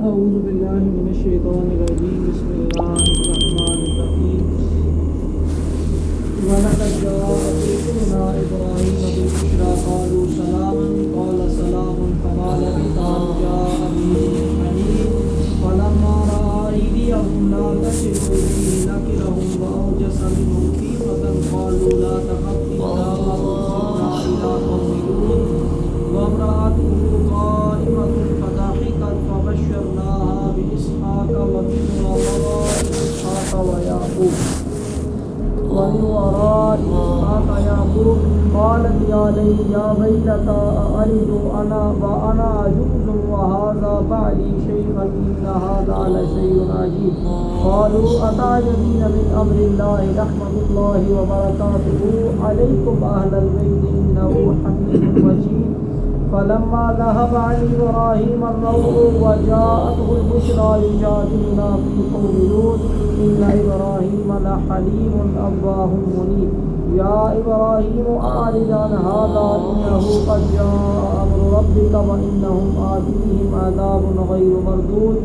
أعوذ بالله من الشيطان الرجيم بسم الله الرحمن الرحيم ولقد جاء رسولنا إبراهيم بالبشرى قالوا سلاما قال سلام فما لبث أن جاء بعجل حنيذ فلما رأى أيديهم لا تصل إليه نكرهم وأوجس منهم خيفة قالوا لا تخف إنا أرسلنا إلى قوم لوط وامرأته قائمة فضحكت فبشرناها بإسحاق ومن وراء إسحاق يعقوب قالت يا ويلتى أألد أنا وأنا عجوز وهذا بعلي شيخا إن هذا لشيء عجيب قالوا أتعجبين من أمر الله رحمة الله وبركاته عليكم أهل البيت إنه حميد مجيد فلما ذهب عن إبراهيم الروع وجاءته البشرى يجادلنا في قوم لوط إن إبراهيم لحليم أواه منيب يا إبراهيم أعرض عن هذا إنه قد جاء أمر ربك وإنهم آتيهم عذاب غير مردود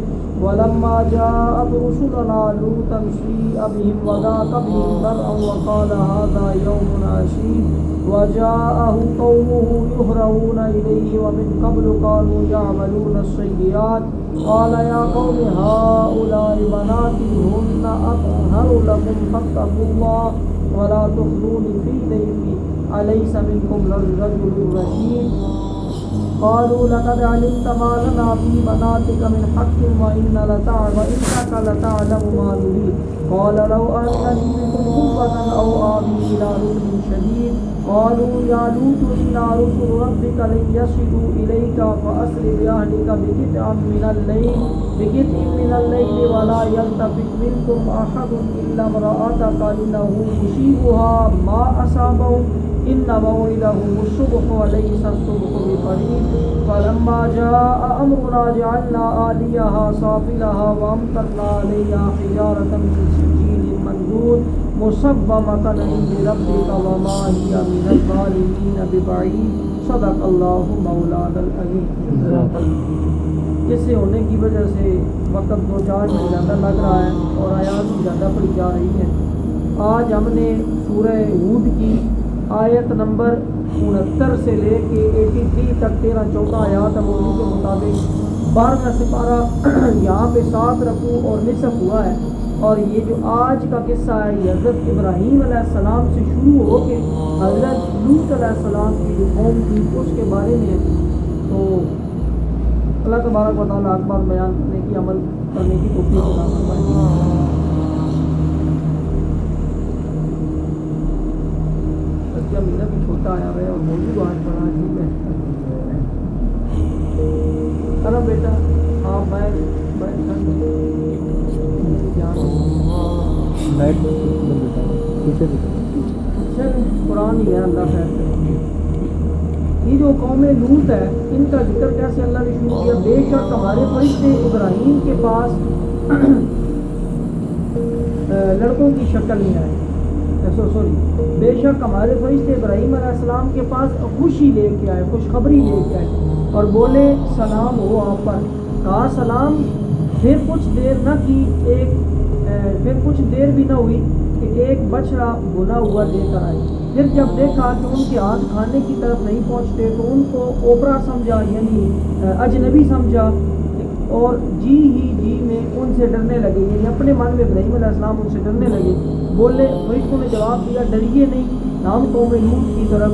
ولما جاءت رسلنا لوطا سيء بهم وضاق بهم ذرعا وقال هذا يوم عسير وجاءه قومه يهرعون إليه ومن قبل كانوا يعملون السيئات قال يا قوم هؤلاء بناتي هن أطهر لكم فاتقوا الله ولا تخزوني في ضيفي أليس منكم رجل رشيد قالوا لقد علمت ما لنا في بناتك من حق وإنك لتعلم ما نريد قال لو أن لي بكم قوة أو آوي إلى ركن شديد قالوا يا لوط إنا رسل ربك لن يصلوا إليك فأسر بأهلك بقطع من الليل ولا يلتفت منكم أحد إلا امرأتك إنه يصيبها ما أصابهم إن موعدهم الصبح وليس الصبح بقريب فلما جاء أمرنا جعلنا عاليها سافلها وأمطرنا عليها حجارة من سجيل منضود مصومة عند ربك وما هي من الظالمين ببعيد صدق اللہ مولانا العظیم. اس سے ہونے کی وجہ سے وقت 2-4 میں زیادہ لگ رہا ہے اور آیات بھی زیادہ پڑھی جا رہی ہیں. آج ہم نے سورہ ہود کی آیت نمبر 69 سے لے کے 83 تک 13-14 آیات موضوع کے مطابق 12واں سپارہ یہاں پہ 7 رکوع اور نصف ہوا ہے. اور یہ جو آج کا قصہ ہے یہ حضرت ابراہیم علیہ السلام سے شروع ہو کے حضرت لوط علیہ السلام کی جو قوم تھی اس کے بارے میں ہے. تو اللہ تبارک و تعالیٰ اکبر بیان کرنے کی عمل کرنے کی توفیق عطا فرمائے. مہینہ بھی چھوٹا آیا ہے اور موضوع آج بڑا عجیب ہے. ارے بیٹا آپ قرآن ہی ہے. اللہ خیر کرے. یہ جو قوم لوط ہے ان کا ذکر کیسے اللہ نے شروع کیا؟ بے شک ہمارے فرشتے ابراہیم کے پاس لڑکوں کی شکل میں آئے. بے شک ہمارے فرشتے ابراہیم علیہ السلام کے پاس خوشی لے کے آئے, خوشخبری لے کے آئے اور بولے سلام ہو آپ پر. کہا سلام. پھر کچھ دیر نہ کی پھر کچھ دیر بھی نہ ہوئی کہ ایک بچڑا بنا ہوا لے کر آئے. پھر جب دیکھا کہ ان کے ہاتھ کھانے کی طرف نہیں پہنچتے تو ان کو اوپرا سمجھا, یعنی اجنبی سمجھا اور جی میں ان سے ڈرنے لگے. یعنی اپنے من میں ابراہیم علیہ السلام ان سے ڈرنے لگے. بولے فرشتوں نے جواب دیا ڈریے نہیں, ہم قوم لوط کی طرف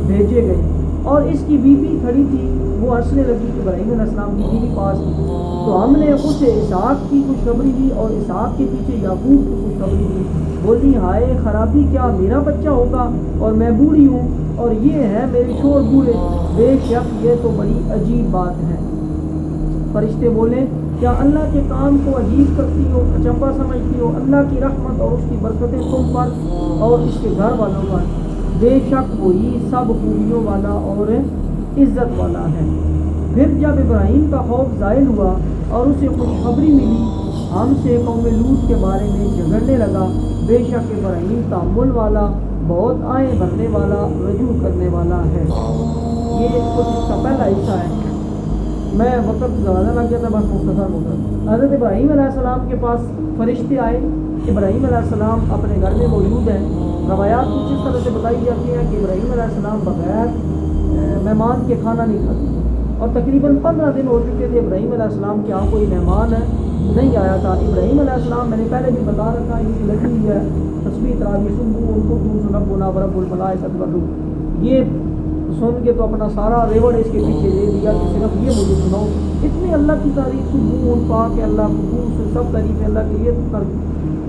بھیجے گئے. اور اس کی بیوی کھڑی تھی, وہ ہنسنے لگی کہ ابراہیم علیہ السلام کی بیوی پاس تھی. تو ہم نے اسے اسحاق کی خوشخبری دی اور اسحاق کے پیچھے یعقوب کی خوشخبری دی. بولی ہائے خرابی, کیا میرا بچہ ہوگا اور میں بوڑھی ہوں اور یہ ہے میرے شوہر بوڑھے؟ بے شک یہ تو بڑی عجیب بات ہے. فرشتے بولے کیا اللہ کے کام کو عجیب کرتی ہو, اچنبا سمجھتی ہو؟ اللہ کی رحمت اور اس کی برکتیں تم پر اور اس کے گھر والوں پر. بے شک وہی سب خوبیوں والا اور عزت والا ہے. پھر جب ابراہیم کا خوف زائل ہوا اور اسے خوشخبری ملی ہم سے قوم لوط کے بارے میں جھگڑنے لگا. بے شک ابراہیم تحمل والا, بہت آئیں بھرنے والا, رجوع کرنے والا ہے. یہ کچھ اس کا پہلا حصہ ہے. میں وقت زیادہ لگ گیا تھا، بس مختصر حضرت ابراہیم علیہ السلام کے پاس فرشتے آئے. ابراہیم علیہ السلام اپنے گھر میں موجود ہیں. روایات کچھ اس طرح سے بتائی جاتی ہیں کہ ابراہیم علیہ السلام بغیر مہمان کے کھانا نہیں کھاتے، اور تقریباً 15 دن ہو چکے تھے ابراہیم علیہ السلام کے یہاں کوئی مہمان نہیں آیا تھا. ابراہیم علیہ السلام میں نے پہلے بھی بتا رکھا ان کی لگی ہوئی ہے تسبیح تراویح سنو ان کو ربنا ورب الملائکۃ والروح، یہ سن کے تو اپنا سارا ریوڑ اس کے پیچھے دے دیا کہ صرف یہ مجھے سناؤ. اتنی اللہ کی تعریف سبحان پاک ہے اللہ کو سے سب تعریف اللہ کے لیے کر.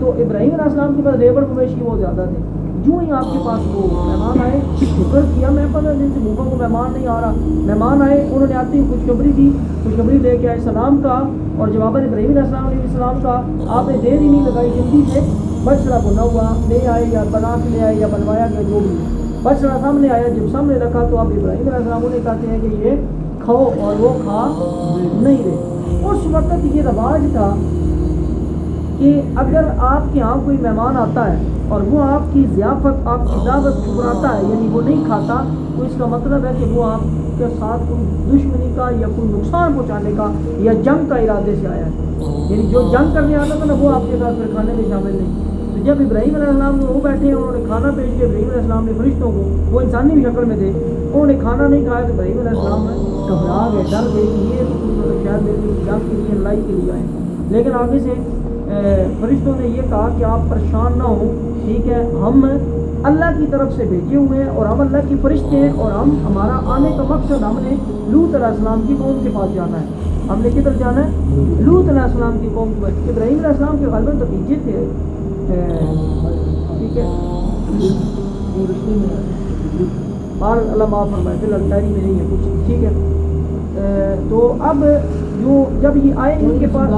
تو ابراہیم علیہ السلام کے پاس ریوڑ مویشی بہت زیادہ تھے. جو ہی آپ کے پاس وہ مہمان آئے شکر کیا، میں 15 دن سے بھوکا کو مہمان نہیں آ رہا. مہمان آئے، انہوں نے آتی خوشخبری دی، خوشخبری لے کے آئے، سلام کہا، اور جواب ابراہیم علیہ السلام علیہ السلام کا آپ نے دیر ہی نہیں لگائی، جلدی سے بچڑا بنا ہوا لے آئے یا بنا کے لے آئے یا بنوایا گیا جو بھی. بچڑا سامنے آیا، جب سامنے رکھا تو آپ ابراہیم علیہ السلام انہیں کہتے ہیں کہ یہ کھاؤ، اور وہ کھا نہیں رہے. اس وقت یہ رواج تھا کہ اگر آپ کے یہاں کوئی مہمان آتا ہے اور وہ آپ کی ضیافت آپ کی دعوت ٹھکراتا ہے، یعنی وہ نہیں کھاتا، تو اس کا مطلب ہے کہ وہ آپ کے ساتھ کوئی دشمنی کا یا کوئی نقصان پہنچانے کا یا جنگ کا ارادے سے آیا ہے. یعنی جو جنگ کرنے آتا تھا نا وہ آپ کے ساتھ پھر کھانے میں شامل نہیں. تو جب ابراہیم علیہ السلام وہ بیٹھے ہیں، انہوں نے کھانا پیش کیا ابراہیم علیہ السلام نے فرشتوں کو، وہ انسانی شکل میں تھے، انہوں نے کھانا نہیں کھایا تو ابراہیم علیہ السلام گھبرا گئے، ڈر گئے کہ یہ شاید میری جنگ کے لیے لڑائی کے لیے آئے. لیکن آگے سے فرشتوں نے یہ کہا کہ آپ پریشان نہ ہوں، ٹھیک ہے، ہم اللہ کی طرف سے بھیجے ہوئے ہیں اور ہم اللہ کی فرشتے ہیں، اور ہمارا آنے کا مقصد ہم نے لوط علیہ السلام کی قوم کے پاس جانا ہے. ہم نے کدھر جانا ہے؟ لوط علیہ السلام کی قوم کے پاس. ابراہیم علیہ السلام کے غالباً بھتیجے تھے، ٹھیک ہے، بار اللہ معاف فرمائے، فی الحال ڈائری میں نہیں ہے کچھ، ٹھیک ہے. تو اب جو جب یہ آئے ان کے پاس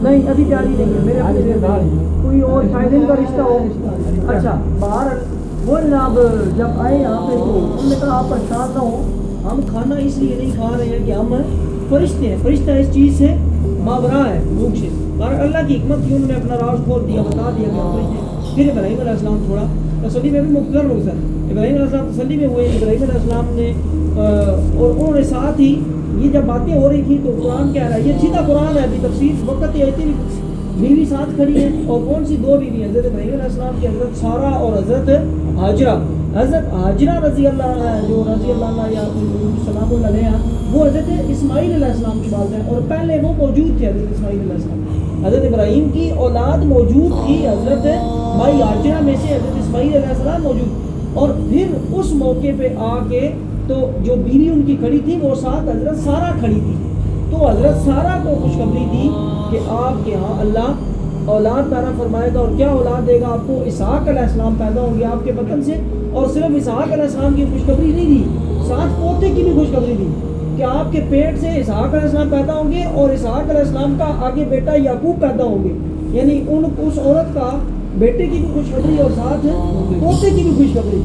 نہیں ابھی جاری نہیں ہے میرے کوئی اور شاید ان کا رشتہ ہو. اچھا باہر وہ جناب جب آئے یہاں پہ تو انہوں نے کہا آپ پریشان نہ ہو، ہم کھانا اس لیے نہیں کھا رہے ہیں کہ ہم فرشتے ہیں، فرشتہ اس چیز سے ماورا ہے بھوک سے، اور اللہ کی حکمت کی انہوں نے اپنا راز کھول دیا، بتا دیا کہ ہم فرشتے ہیں. پھر ابراہیم علیہ السلام تھوڑا تسلی میں بھی مختصر ہو سر ابراہیم علیہ السلام تسلی میں ہوئے. ابراہیم علیہ السلام نے اور انہوں نے ساتھ ہی یہ جب باتیں ہو رہی تھی تو قرآن کہہ رہا ہے، یہ سیدھا قرآن ہے، ابھی تفسیر وقت یہ آتی نہیں. بیوی ساتھ کھڑی ہے، اور کون سی دو بیوی ہیں، حضرت ابراہیم علیہ السلام کی حضرت سارہ اور حضرت ہاجرہ. حضرت ہاجرہ رضی اللہ عنہ جو رضی اللہ عنہ یا سلام اللہ علیہ وہ حضرت اسماعیل علیہ السلام کی بات ہے، اور پہلے وہ موجود تھے حضرت اسماعیل علیہ السلام. حضرت ابراہیم کی اولاد موجود تھی، حضرت بھائی ہاجرہ میں سے حضرت اسماعیل علیہ السلام موجود. اور پھر اس موقع پہ آ کے تو جو بیوی ان کی کھڑی تھی وہ ساتھ حضرت سارہ کھڑی تھی. تو حضرت سارہ کو خوشخبری دی کہ آپ کے ہاں اللہ اولاد پیدا فرمائے گا، اور کیا اولاد دے گا آپ کو؟ اسحاق علیہ السلام پیدا ہوں گے آپ کے بطن سے. اور صرف اسحاق علیہ السلام کی خوشخبری نہیں دی، ساتھ پوتے کی بھی خوشخبری دی کہ آپ کے پیٹ سے اسحاق علیہ السلام پیدا ہوں گے، اور اسحاق علیہ السلام کا آگے بیٹا یعقوب پیدا ہوں گے. یعنی اس عورت کا بیٹے کی بھی خوشخبری اور ساتھ پوتے کی بھی خوشخبری.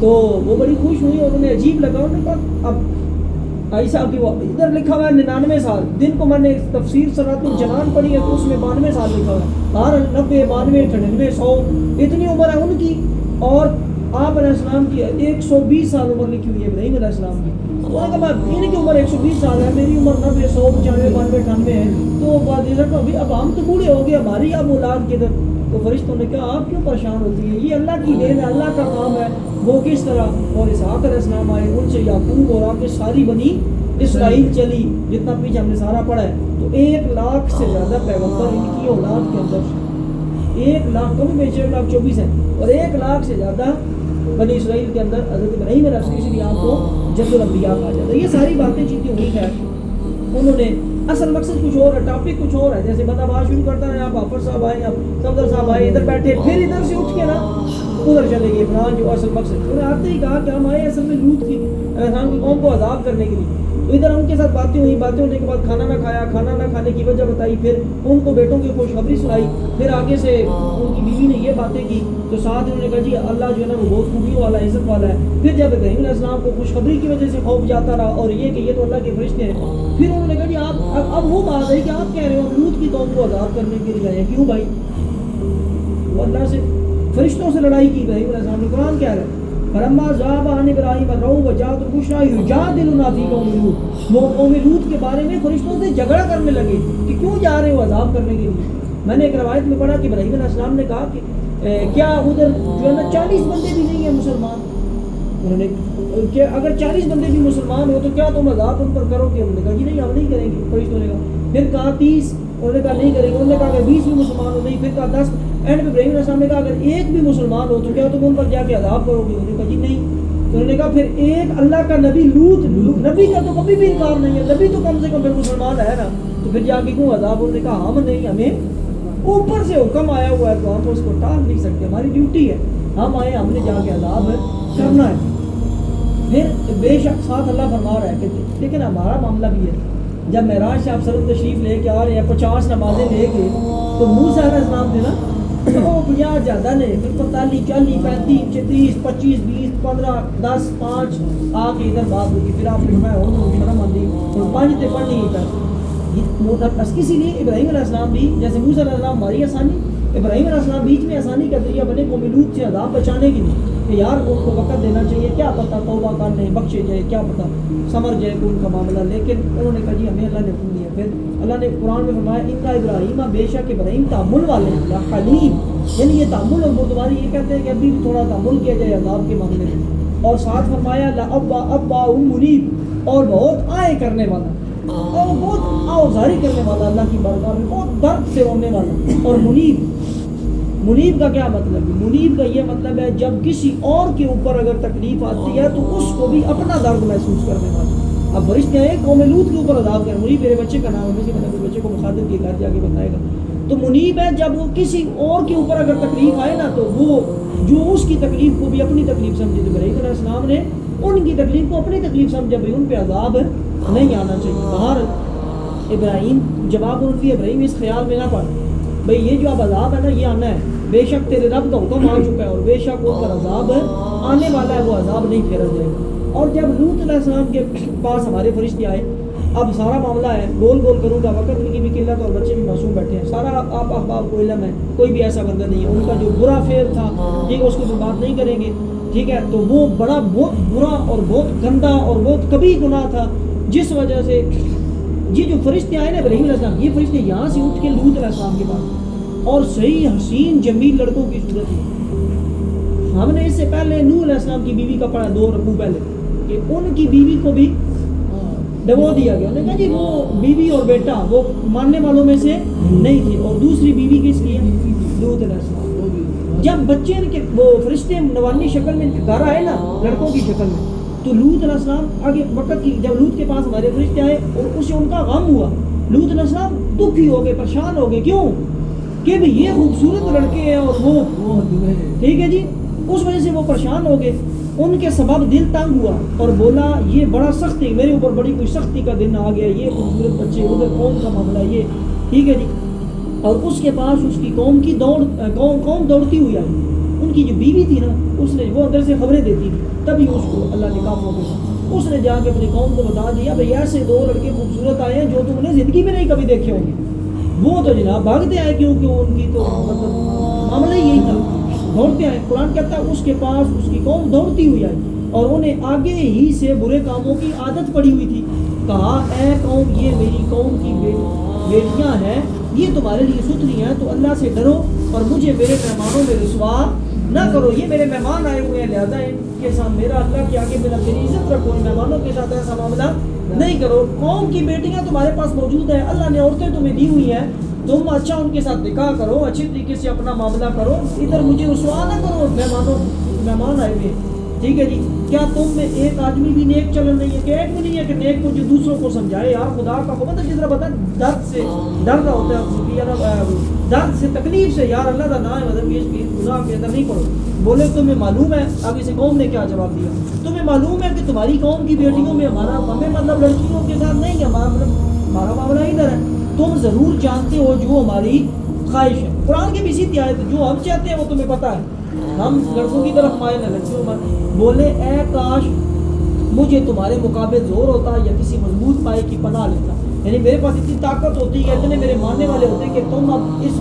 تو وہ بڑی خوش ہوئی اور انہیں عجیب لگا. انہوں نے کہا اب عیسیٰ کی وہ ادھر لکھا ہوا ہے 99 سال، دن کو میں نے تفسیر صراط الجنان پڑھی ہے تو اس میں 92 سال لکھا ہوا ہے. ہر 90 92 99 100 اتنی عمر ہے ان کی، اور آپ علیہ السلام کی 120 سال عمر لکھی ہوئی ہے ابراہیم علیہ السلام کی. انہوں نے کہا ان کی عمر 120 سال ہے، میری عمر 90 100 95 92 98 ہے. تو بات یہ اب ہم تو بوڑھے ہو گئے، ہماری اب اولاد کدھر؟ تو فرشتوں نے کہا آپ کیوں پریشان ہوتی ہے، یہ اللہ کی دین ہے، اللہ کا کام ہے. وہ کس طرح؟ اور اسحاق علیہ السلام آئے، ان سے یعقوب اور آگے ساری بنی اسرائیل چلی، جتنا پیچھے ہم نے سارا پڑھا ہے. تو 1 لاکھ سے زیادہ پیغمبر ان کی اولاد کے اندر، 1 لاکھ کم بیچ 1 لاکھ 24 ہے، اور 1 لاکھ سے زیادہ بنی اسرائیل کے اندر حضرت ابراہیم علیہ السلام، اس لیے آپ کو جد الانبیاء کہا جاتا ہے. یہ ساری باتیں چیزیں ہوئی ہے. انہوں نے اصل مقصد کچھ اور ہے، ٹاپک کچھ اور ہے. جیسے بندہ بات شروع کرتا ہے، آپ حافظ صاحب آئے، آپ صفدر صاحب آئے، ادھر بیٹھے، پھر ادھر سے اٹھ کے نا ادھر چلے گئے فلان جو اصل مقصد. انہوں نے آتے ہی کہا کہ ہم آئے اصل میں لوط کی انسان کی قوم کو عذاب کرنے کے لیے. تو ادھر ان کے ساتھ باتیں ہوئی، باتیں ہونے کے بعد کھانا نہ کھایا، کھانا نہ کھانے کی وجہ بتائی، پھر ان کو بیٹوں کی خوشخبری سنائی. پھر آگے سے ان کی بیوی نے یہ باتیں کی تو ساتھ انہوں نے کہا جی اللہ جو ہے نا وہ بہت خوبیوں والا ہے، عزت والا ہے. پھر جب ابراہیم علیہ السلام کو خوشخبری کی وجہ سے خوف جاتا رہا اور یہ کہ یہ تو اللہ کے فرشتے ہیں، پھر انہوں نے کہا جی آپ اب وہ بات ہے کہ آپ کہہ رہے ہو لوط کی قوم کو عذاب کرنے کے لیے آئے. کیوں بھائی؟ وہ اللہ سے فرشتوں سے لڑائی کی ابراہیم علیہ السلام نے. قرآن کہہ رہا ہے فلما ذهب عن ابراہیم الروع وجاءت البشرى يجادلنا في قوم لوط، وہ قوم لوط کے بارے میں فرشتوں سے جھگڑا کرنے لگے کہ کیوں جا رہے ہو عذاب کرنے کے لیے. میں نے ایک روایت میں پڑھا کہ ابراہیم علیہ السلام نے کہا کہ کیا ادھر جو ہے نا 40 بندے بھی نہیں ہیں مسلمان؟ انہوں نے کہ اگر 40 بندے بھی مسلمان ہو تو کیا تم عذاب ان پر کرو گے؟ انہوں نے کہا جی نہیں ہم نہیں کریں گے. فرشتوں نے کہا پھر کہا 30، انہوں نے کہا نہیں کریں گے. انہوں نے کہا اگر 20 بھی مسلمان ہو نہیں. پھر کہا 10. اینڈ ابراہیم علیہ السلام نے کہا اگر ایک بھی مسلمان ہو تو کیا تم ان پر جا کے عذاب کرو گے؟ انہوں نے کہا جی نہیں. تو انہوں نے کہا پھر ایک اللہ کا نبی لوط، نبی کا تو کبھی بھی انکار نہیں ہے، نبی تو کم سے کم پھر مسلمان ہے نا، تو پھر جا کے کیوں عذاب؟ انہوں نے کہا ہم نہیں، ہمیں اوپر سے حکم آیا ہوا ہے تو ہم اس کو ٹال نہیں سکتے، ہماری ڈیوٹی ہے، ہم آئے ہم نے جا کے عذاب کرنا ہے. پھر بے شک ساتھ اللہ فرما رہا ہے کہ لیکن ہمارا معاملہ بھی ہے. جب معراج سے آپ سر تشریف لے کے آ رہے ہیں 50 نمازیں لے کے، تو موسیٰ علیہ السلام تھے نا، وہ 50 زیادہ نے، پھر 45 40 35 30 25 20 15 10 5 آ کے ادھر بات ہوگی. پھر آپ نے فرمایا ہو شرم آندی اور 5 تے پڑھ نہیں تھا. اسی لیے ابراہیم علیہ السلام بھی جیسے موسیٰ علیہ السلام ہماری آسانی، ابراہیم علیہ السلام بیچ میں آسانی کا ذریعہ بنے قوم لوط سے عذاب بچانے کے لیے کہ یار ان کو وقت دینا چاہیے، کیا پتہ توبہ کر لیں بخشے جائے، کیا پتہ سمر جائے ان کا معاملہ. لیکن انہوں نے کہا جی ہمیں اللہ نے حکم دیا. پھر اللہ نے قرآن میں فرمایا ان کا ابراہیم بے شک ابراہیم تحمل والے ہیں، یا حلیم، یعنی یہ تحمل اور بردباری، یہ کہتے ہیں کہ ابھی تھوڑا تحمل کیا جائے عذاب کے معاملے میں. اور ساتھ فرمایا ابا منیب، اور بہت آئے کرنے والا اور بہت آوزاری کرنے والا، اللہ کی بارگاہ میں بہت درد سے رونے والا. اور منیب کا کیا مطلب ہے؟ منیب کا یہ مطلب ہے جب کسی اور کے اوپر اگر تکلیف آتی ہے تو اس کو بھی اپنا درد محسوس کرنے والا. اب فرشتے ہیں قوم لوط کے اوپر عذاب کر، منیب میرے بچے کا نام ہے، میں نے اپنے بچے کو مخاطب کیا، گھر جا کے بتائے گا. تو منیب ہے جب وہ کسی اور کے اوپر اگر تکلیف آئے نا تو وہ جو اس کی تکلیف کو بھی اپنی تکلیف سمجھے. تو ابراہیم علیہ السلام نے ان کی تکلیف کو اپنی تکلیف سمجھا، بھائی ان پہ عذاب نہیں آنا چاہیے. باہر ابراہیم جواب ان کی ابراہیم اس خیال میں نہ پڑ بھئی یہ جو اب عذاب ہے نا یہ آنا ہے، بے شک تیرے رب کا حکم آ چکا ہے اور بے شک ان پر عذاب آنے والا ہے، وہ عذاب نہیں پھیرا جائے گا. اور جب لوط علیہ السلام کے پاس ہمارے فرشتے آئے، اب سارا معاملہ ہے گول کروں گا، وقت ان کی بھی قلت اور بچے بھی معصوم بیٹھے ہیں، سارا آپ احباب کو علم ہے، کوئی بھی ایسا بندہ نہیں ہے. ان کا جو برا فعل تھا ٹھیک ہے اس کو تو بات نہیں کریں گے ٹھیک ہے، تو وہ بہت برا اور بہت گندا اور بہت کبھی گناہ تھا جس وجہ سے یہ جو فرشتے آئے نا ابراہیم علیہ السلام، یہ فرشتے یہاں سے اٹھ کے لوط علیہ السلام کے پاس، اور صحیح حسین جمیل لڑکوں کی صورت ہے. ہم نے اس سے پہلے نوح علیہ السلام کی بیوی کا پڑھا 2 رکوع پہلے کہ ان کی بیوی کو بھی دبو دیا گیا. انہوں نے کہا جی وہ بیوی اور بیٹا وہ ماننے والوں میں سے نہیں تھی، اور دوسری بیوی کس لیے؟ لوط علیہ السلام. جب بچے ان کے وہ فرشتے نوانی شکل میں گھر آئے نا لڑکوں کی شکل میں، تو لوط علیہ السلام آگے وقت کی جب لوط کے پاس ہمارے فرشتے آئے اور اسے ان کا غم ہوا، لوط علیہ السلام دکھی ہو گئے، پریشان ہو گئے. کیوں؟ کہ بھی یہ خوبصورت لڑکے ہیں اور وہ ٹھیک ہے جی، اس وجہ سے وہ پریشان ہو گئے. ان کے سبب دل تنگ ہوا اور بولا یہ بڑا سختی، میرے اوپر بڑی کوئی سختی کا دن آ گیا، یہ خوبصورت بچے ادھر قوم کا معاملہ یہ ٹھیک ہے جی. اور اس کے پاس اس کی قوم کی قوم دوڑتی ہوئی آئی. ان کی جو بیوی تھی نا اس نے وہ اندر سے خبریں دیتی تھی، تبھی اس کو اللہ نے کافروں کے ساتھ اس نے جا کے اپنی قوم کو بتا دیا بھئی ایسے 2 لڑکے خوبصورت آئے ہیں جو تم نے زندگی میں نہیں کبھی دیکھے ہوں گے. وہ تو جناب بھاگتے آئے کیونکہ ان کی تو مطلب معاملہ یہی تھا، دوڑتے آئے. قرآن کہتا ہے اس کے پاس اس کی قوم دوڑتی ہوئی آئی اور انہیں آگے ہی سے برے کاموں کی عادت پڑی ہوئی تھی. کہا اے قوم یہ میری قوم کی بیٹیاں ہیں، یہ تمہارے لیے ستھری ہیں، تو اللہ سے ڈرو اور مجھے میرے مہمانوں میں رسوا نہ کرو. یہ میرے مہمان آئے ہوئے ہیں لہذا ان کے ساتھ میرا اللہ کے آگے میری عزت رکھو، ان مہمانوں کے ساتھ ایسا معاملہ نہیں کرو. قوم کی بیٹیاں تمہارے پاس موجود ہیں، اللہ نے عورتیں تمہیں دی ہوئی ہیں، تم اچھا ان کے ساتھ نکاح کرو، اچھی طریقے سے اپنا معاملہ کرو، ادھر مجھے رسوا نہ کرو. مہمان آئے ہوئے ٹھیک ہے جی. کیا تم میں ایک آدمی بھی نیک چلن نہیں ہے کہ ایک بھی نہیں ہے کہ نیک کو جو دوسروں کو سمجھائے. یار خدا کا حکم ہے جس طرح بتا درد سے ڈر رہا ہوتا ہے، درد سے تکلیف سے یار اللہ کا نام ہے مطلب یہ گناہ کے اندر نہیں پڑو. بولے تمہیں معلوم ہے، آگے سے قوم نے کیا جواب دیا، تمہیں معلوم ہے کہ تمہاری قوم کی بیٹیوں میں ہمیں مطلب لڑکیوں کے ساتھ نہیں ہے، ہمارا معاملہ ادھر ہے. تم ضرور جانتے ہو جو ہماری خواہش ہے. قرآن کی بھی سیدھی آیت ہے، جو ہم چاہتے ہیں وہ تمہیں پتہ ہے، ہم لڑکوں کی طرف مائل ہیں لڑکیوں پر. بولے اے کاش مجھے تمہارے مقابل زور ہوتا یا کسی مضبوط پائے کی پناہ لیتا، یعنی میرے پاس اتنی طاقت ہوتی ہے، اتنے میرے ماننے والے ہوتے کہ تم اب اس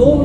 2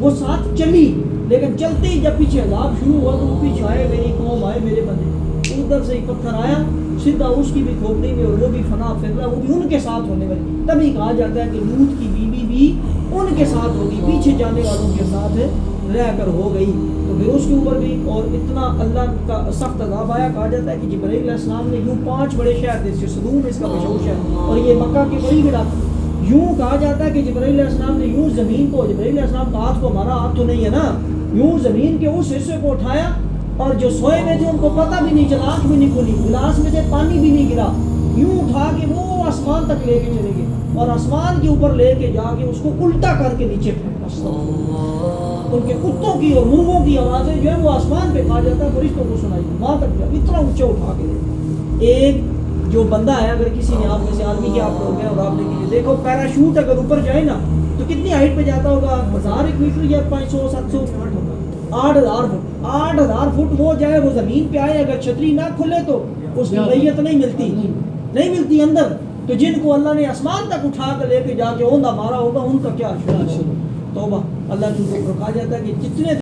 وہ ساتھ چلی، لیکن چلتے ہی جب پیچھے عذاب شروع ہوا تو وہ پیچھے آئے، میری قوم آئے میرے بندے، ادھر سے ہی پتھر آیا سیدھا اس کی بھی کھوپڑی میں، اور وہ بھی فنا پھر رہا، وہ بھی ان کے ساتھ ہونے والی۔ تبھی کہا جاتا ہے کہ لوط کی بیوی بھی ان کے ساتھ ہوگی، پیچھے جانے والوں کے ساتھ رہ کر ہو گئی۔ تو پھر اس کے اوپر بھی اور اتنا اللہ کا سخت عذاب آیا، کہا جاتا ہے کہ جبرائیل علیہ السلام نے یوں 5 بڑے شہر تھے، صدوم اس کا مشہور شہر، اور یہ مکہ کی بڑی گڑا، یوں کہا جاتا ہے کہ جبرائیل علیہ السلام نے یوں زمین کو، جبرائیل علیہ السلام کا ہاتھ کو، ہمارا ہاتھ تو نہیں ہے نا، یوں زمین کے اس حصے کو اٹھایا، اور جو سوئے ہوئے تھے ان کو پتہ بھی نہیں چلا، آنکھ بھی نہیں کھلی، گلاس میں سے پانی بھی نہیں گرا، یوں اٹھا کے وہ آسمان تک لے کے چلے گئے، اور آسمان کے اوپر لے کے جا کے اس کو الٹا کر کے نیچے پھینکا۔ ان کے کتوں کی اور مرغوں کی آوازیں جو ہے وہ آسمان پہ، کہا جاتا ہے فرشتوں کو سنائی، وہاں تک گیا، اتنا اونچا اٹھا کے دے۔ ایک جو بندہ ہے، اگر کسی نے آپ میں سے آدمی کے آپ لوگ ہیں اور آپ نے کسی دیکھو پیراشوٹ اگر اوپر جائے نا تو کتنی ہائٹ پہ جاتا ہوگا، 1000 میٹر یا 500 700 8000 فٹ، 8000 فٹ وہ جائے، وہ زمین پہ آئے، اگر چھتری نہ کھلے تو اس کی میت نہیں ملتی اندر۔ تو جن کو اللہ نے آسمان تک اٹھا کر لے کے جا کے اوندا مارا ہوگا، ان کا کیا شروع، توبہ، اللہ جن کو کہا جاتا ہے کہ جتنے